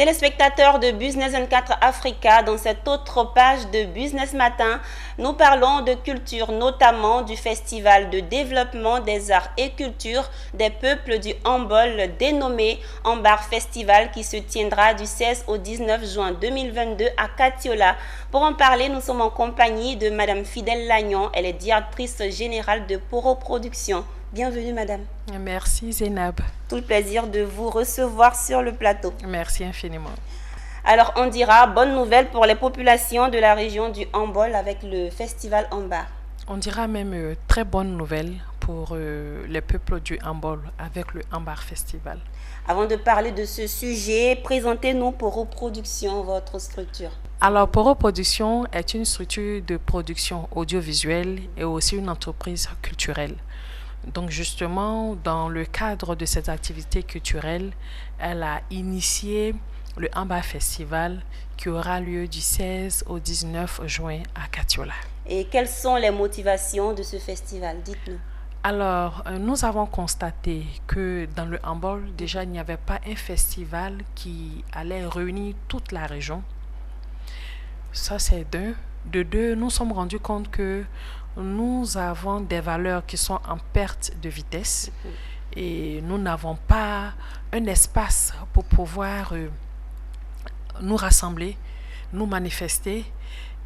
Téléspectateurs de Business 24 Africa, dans cette autre page de Business Matin, nous parlons de culture, notamment du Festival de développement des arts et cultures des peuples du Hambol, dénommé Ambar Festival, qui se tiendra du 16 au 19 juin 2022 à Katiola. Pour en parler, nous sommes en compagnie de Madame Fidèle Lagnon, elle est directrice générale de Poro Production. Bienvenue, madame. Merci, Zénab. Tout le plaisir de vous recevoir sur le plateau. Merci infiniment. Alors, on dira bonne nouvelle pour les populations de la région du Hambol avec le festival Ambar. On dira même très bonne nouvelle pour les peuples du Hambol avec le Ambar Festival. Avant de parler de ce sujet, présentez-nous Poro Production, votre structure. Alors, Poro Production est une structure de production audiovisuelle et aussi une entreprise culturelle. Donc justement, dans le cadre de cette activité culturelle, elle a initié le Ambar Festival qui aura lieu du 16 au 19 juin à Katiola. Et quelles sont les motivations de ce festival? Dites-nous. Alors, nous avons constaté que dans le Hambol, déjà, il n'y avait pas un festival qui allait réunir toute la région. Ça, c'est d'un. De deux, nous sommes rendus compte que nous avons des valeurs qui sont en perte de vitesse et nous n'avons pas un espace pour pouvoir nous rassembler, nous manifester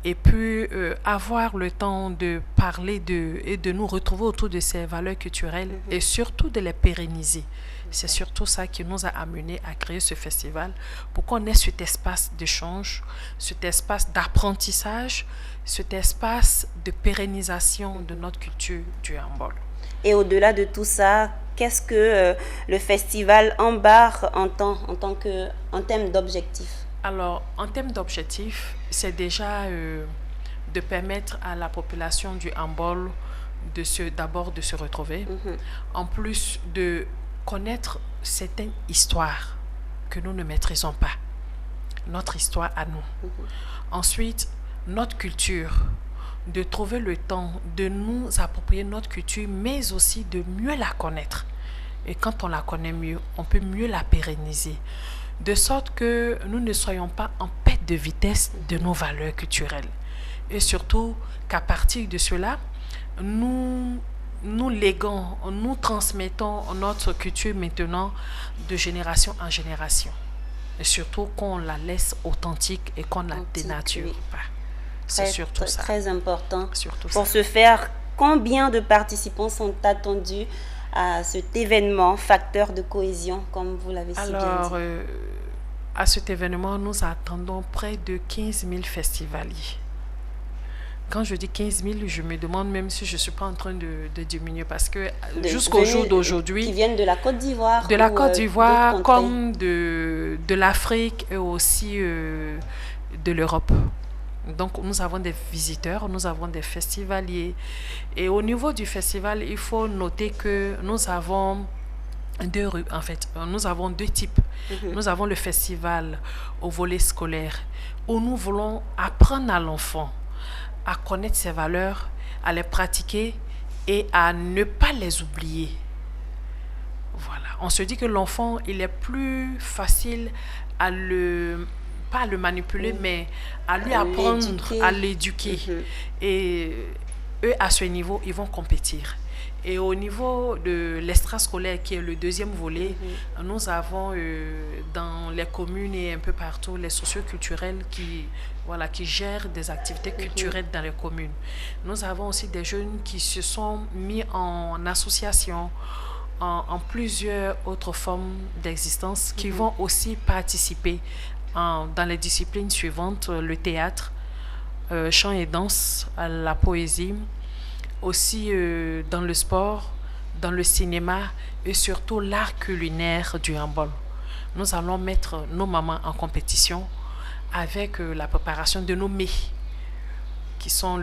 et puis avoir le temps de parler et de nous retrouver autour de ces valeurs culturelles et surtout de les pérenniser. C'est surtout ça qui nous a amené à créer ce festival pour qu'on ait cet espace d'échange, cet espace d'apprentissage, cet espace de pérennisation de notre culture du Hambol. Et au-delà de tout ça, qu'est-ce que le festival Ambar entend en termes d'objectifs? Alors, en termes d'objectifs, c'est déjà de permettre à la population du Hambol d'abord de se retrouver, en plus de connaître certaines histoires que nous ne maîtrisons pas, notre histoire à nous. Ensuite, notre culture, de trouver le temps de nous approprier notre culture, mais aussi de mieux la connaître. Et quand on la connaît mieux, on peut mieux la pérenniser, de sorte que nous ne soyons pas en perte de vitesse de nos valeurs culturelles. Et surtout qu'à partir de cela, nous léguons, nous transmettons notre culture maintenant de génération en génération. Et surtout qu'on la laisse authentique et qu'on ne la dénature pas. C'est surtout ça. Très important. Surtout Pour ça. ce faire, combien de participants sont attendus à cet événement, facteur de cohésion, comme vous l'avez si bien dit? Alors, à cet événement, nous attendons près de 15 000 festivaliers. Quand je dis 15 000, je me demande même si je ne suis pas en train de diminuer parce que jusqu'au jour d'aujourd'hui... Qui viennent de la Côte d'Ivoire. De la Côte d'Ivoire comme de l'Afrique et aussi de l'Europe. Donc nous avons des visiteurs, nous avons des festivaliers. Et au niveau du festival, il faut noter que nous avons nous avons deux types. Nous avons le festival au volet scolaire où nous voulons apprendre à l'enfant à connaître ses valeurs, à les pratiquer et à ne pas les oublier. Voilà. On se dit que l'enfant, il est plus facile pas à le manipuler, mais à lui apprendre, à l'éduquer. Et eux, à ce niveau, ils vont compétir. Et au niveau de l'extrascolaire, qui est le deuxième volet, nous avons dans les communes et un peu partout les socioculturels qui gèrent des activités culturelles dans les communes. Nous avons aussi des jeunes qui se sont mis en association, en plusieurs autres formes d'existence, qui vont aussi participer dans les disciplines suivantes, le théâtre, chant et danse, la poésie, aussi dans le sport, dans le cinéma et surtout l'art culinaire du Hambol. Nous allons mettre nos mamans en compétition avec la préparation de nos mets, qui sont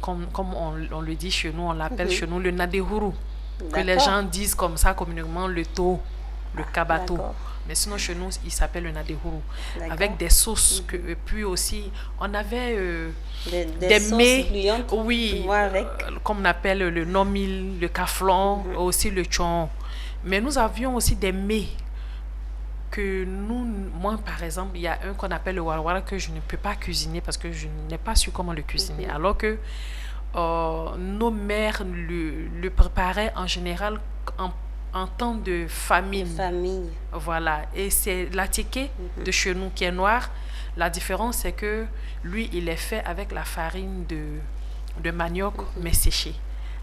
comme on le dit chez nous, on l'appelle chez nous le nadehuru, que les gens disent comme ça communément le to, le kabato. Mais sinon, chez nous, il s'appelle le nadehuru. Avec des sauces. Et puis aussi, on avait des mets. Oui, comme on appelle le nomil, le kaflon, aussi le tchon. Mais nous avions aussi des mets que moi par exemple, il y a un qu'on appelle le walwala que je ne peux pas cuisiner parce que je n'ai pas su comment le cuisiner. Alors que nos mères le préparaient en général en temps de famine. Voilà. Et c'est l'attiqué de chez nous qui est noir. La différence, c'est que lui, il est fait avec la farine de manioc, mais séché.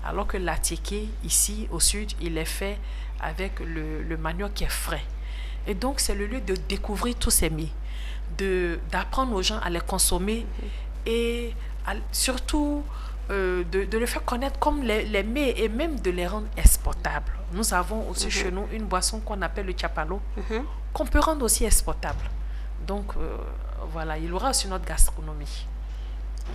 Alors que l'attiqué, ici, au sud, il est fait avec le manioc qui est frais. Et donc, c'est le lieu de découvrir tous ces mets, d'apprendre aux gens à les consommer et surtout de le faire connaître comme les mets et même de les rendre exportables. Nous avons aussi chez nous une boisson qu'on appelle le chapalo, qu'on peut rendre aussi exportable. Donc, voilà, il aura aussi notre gastronomie.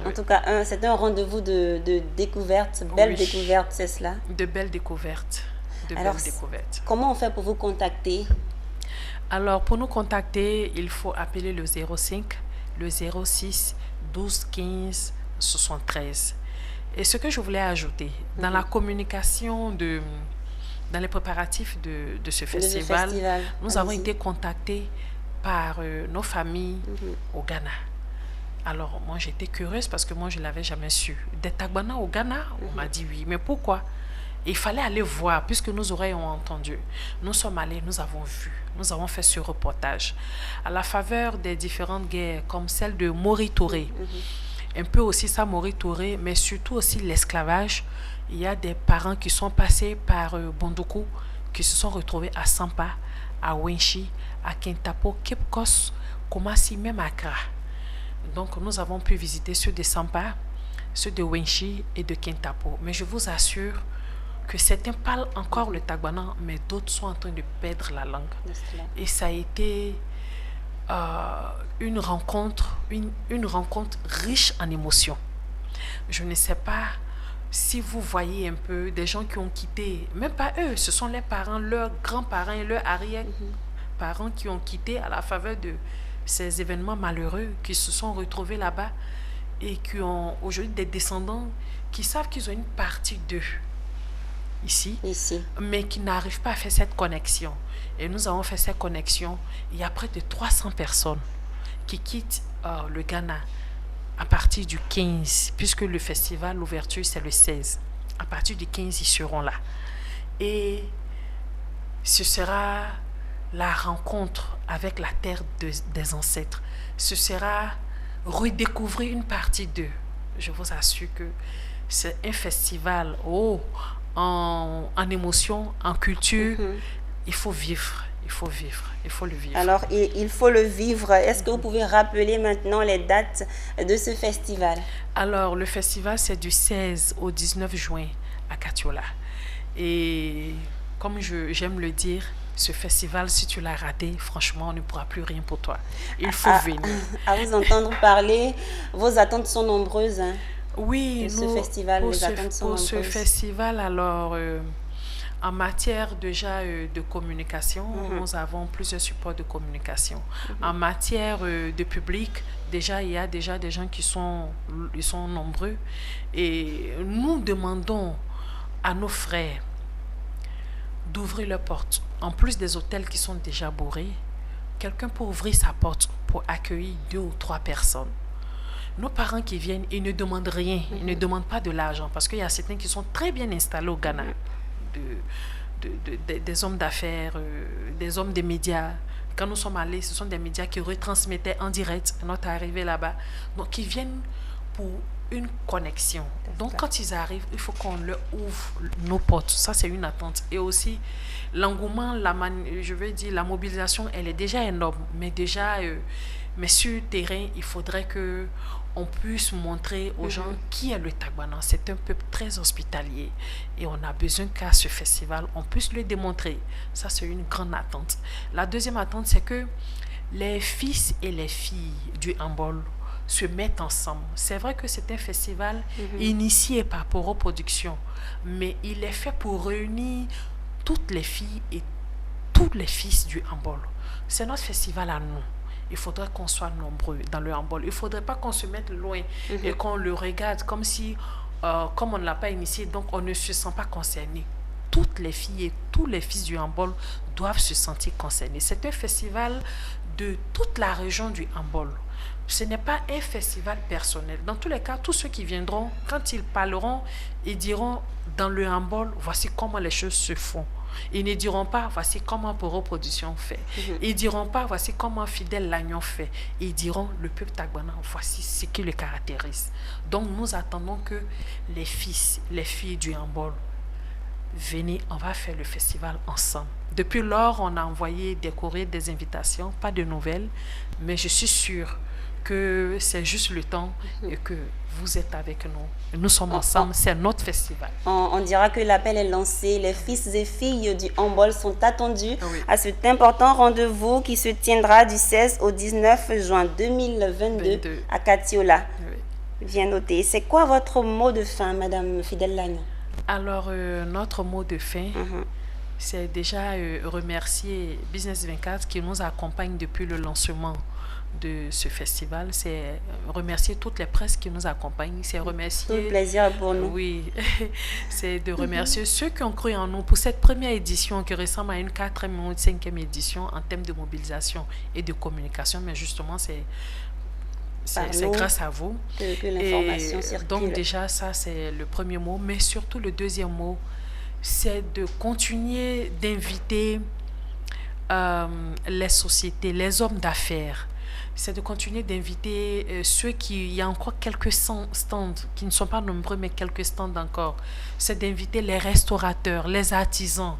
En tout cas, c'est un rendez-vous de découverte, belle découverte, c'est cela? De belles découvertes. Alors, comment on fait pour vous contacter? Alors, pour nous contacter, il faut appeler le 05, le 06 12 15 73. Et ce que je voulais ajouter, dans la communication, dans les préparatifs de ce festival, nous avons été contactés par nos familles au Ghana. Alors, moi, j'étais curieuse parce que moi, je ne l'avais jamais su. Des Tagbana au Ghana, on m'a dit oui. Mais pourquoi? Il fallait aller voir, puisque nos oreilles ont entendu. Nous sommes allés, nous avons vu. Nous avons fait ce reportage. À la faveur des différentes guerres, comme celle de Mori Touré, un peu aussi ça, Mori Touré, mais surtout aussi l'esclavage. Il y a des parents qui sont passés par Bondoukou, qui se sont retrouvés à Sampa, à Wenchi, à Kintapo, Kipkos, Kumasi, même à Accra. Donc, nous avons pu visiter ceux de Sampa, ceux de Wenchi et de Kintapo. Mais je vous assure que certains parlent encore le Tagbana, mais d'autres sont en train de perdre la langue. Et ça a été une rencontre riche en émotions. Je ne sais pas si vous voyez un peu des gens qui ont quitté, même pas eux, ce sont les parents, leurs grands-parents et leurs arrière-parents qui ont quitté à la faveur de ces événements malheureux, qui se sont retrouvés là-bas et qui ont aujourd'hui des descendants qui savent qu'ils ont une partie d'eux ici, mais qui n'arrivent pas à faire cette connexion. Et nous avons fait cette connexion. Il y a près de 300 personnes qui quittent le Ghana à partir du 15, puisque le festival, l'ouverture, c'est le 16. À partir du 15, ils seront là. Et ce sera la rencontre avec la terre des ancêtres. Ce sera redécouvrir une partie d'eux. Je vous assure que c'est un festival en émotion, en culture. Il faut vivre, il faut le vivre. Alors, il faut le vivre. Est-ce que vous pouvez rappeler maintenant les dates de ce festival? Alors, le festival, c'est du 16 au 19 juin à Katiola. Et comme j'aime le dire, ce festival, si tu l'as raté, franchement, on ne pourra plus rien pour toi. Il faut venir. À vous entendre parler, vos attentes sont nombreuses. Oui, ce festival, les attentes sont nombreuses. Pour ce festival, alors, en matière déjà de communication, nous avons plusieurs supports de communication. En matière de public, déjà, il y a déjà des gens qui sont nombreux. Et nous demandons à nos frères d'ouvrir leurs portes. En plus des hôtels qui sont déjà bourrés, quelqu'un pour ouvrir sa porte pour accueillir 2 ou 3 personnes. Nos parents qui viennent, ils ne demandent rien, ils ne demandent pas de l'argent, parce qu'il y a certains qui sont très bien installés au Ghana, des hommes d'affaires, des hommes des médias. Quand nous sommes allés, ce sont des médias qui retransmettaient en direct notre arrivée là-bas. Donc, ils viennent pour une connexion. Donc, quand ils arrivent, il faut qu'on leur ouvre nos portes. Ça, c'est une attente. Et aussi, l'engouement, la mobilisation, elle est déjà énorme. Mais déjà, mais sur le terrain, il faudrait qu'on puisse montrer aux gens qui est le Tagbana. C'est un peuple très hospitalier. Et on a besoin qu'à ce festival, on puisse le démontrer. Ça, c'est une grande attente. La deuxième attente, c'est que les fils et les filles du handball se mettent ensemble. C'est vrai que c'est un festival initié par Poro Productions, mais il est fait pour réunir toutes les filles et tous les fils du handball. C'est notre festival à nous. Il faudrait qu'on soit nombreux dans le handball. Il ne faudrait pas qu'on se mette loin et qu'on le regarde comme si, comme on ne l'a pas initié, donc on ne se sent pas concerné. toutes les filles et tous les fils du handball doivent se sentir concernés. C'est un festival de toute la région du handball. Ce n'est pas un festival personnel. Dans tous les cas, tous ceux qui viendront, quand ils parleront, ils diront dans le handball, voici comment les choses se font. Ils ne diront pas, voici comment Poro Production fait. Ils ne diront pas, voici comment Fidèle Lagnon fait. Ils diront, le peuple Tagbana, voici ce qui le caractérise. Donc, nous attendons que les filles du handball, venez, on va faire le festival ensemble. Depuis lors, on a envoyé des courriers, des invitations, pas de nouvelles, mais je suis sûre que c'est juste le temps et que vous êtes avec nous. Nous sommes ensemble, c'est notre festival. On dira que l'appel est lancé. Les fils et filles du handball sont attendus à cet important rendez-vous qui se tiendra du 16 au 19 juin 2022 à Katiola. Bien noté. C'est quoi votre mot de fin, Madame Fidèle Lagnon? Alors, notre mot de fin, c'est déjà remercier Business 24 qui nous accompagne depuis le lancement de ce festival. C'est remercier toutes les presses qui nous accompagnent. C'est remercier... Tout plaisir pour nous. Oui. C'est de remercier ceux qui ont cru en nous pour cette première édition qui ressemble à une 4e ou 5e édition en termes de mobilisation et de communication. Mais justement, c'est grâce à vous. Que l'information circule. Donc déjà, ça, c'est le premier mot. Mais surtout, le deuxième mot, c'est de continuer d'inviter les sociétés, les hommes d'affaires. C'est de continuer d'inviter ceux qui... Il y a encore quelques stands qui ne sont pas nombreux, mais quelques stands encore. C'est d'inviter les restaurateurs, les artisans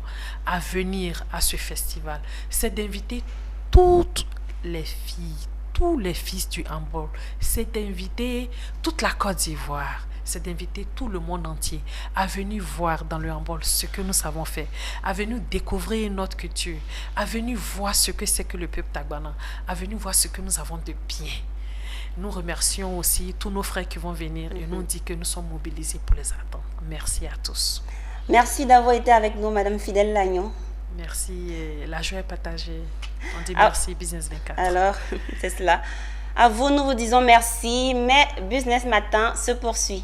à venir à ce festival. C'est d'inviter toutes les filles, tous les fils du handball. C'est d'inviter toute la Côte d'Ivoire. C'est d'inviter tout le monde entier à venir voir dans le handball ce que nous savons faire, à venir découvrir notre culture, à venir voir ce que c'est que le peuple Tagbana, à venir voir ce que nous avons de bien. Nous remercions aussi tous nos frères qui vont venir et nous disent que nous sommes mobilisés pour les attendre. Merci à tous. Merci d'avoir été avec nous, Madame Fidèle Lagnon. Merci, la joie est partagée. On dit merci, Business 24. Alors, c'est cela. À vous, nous vous disons merci, mais Business Matin se poursuit.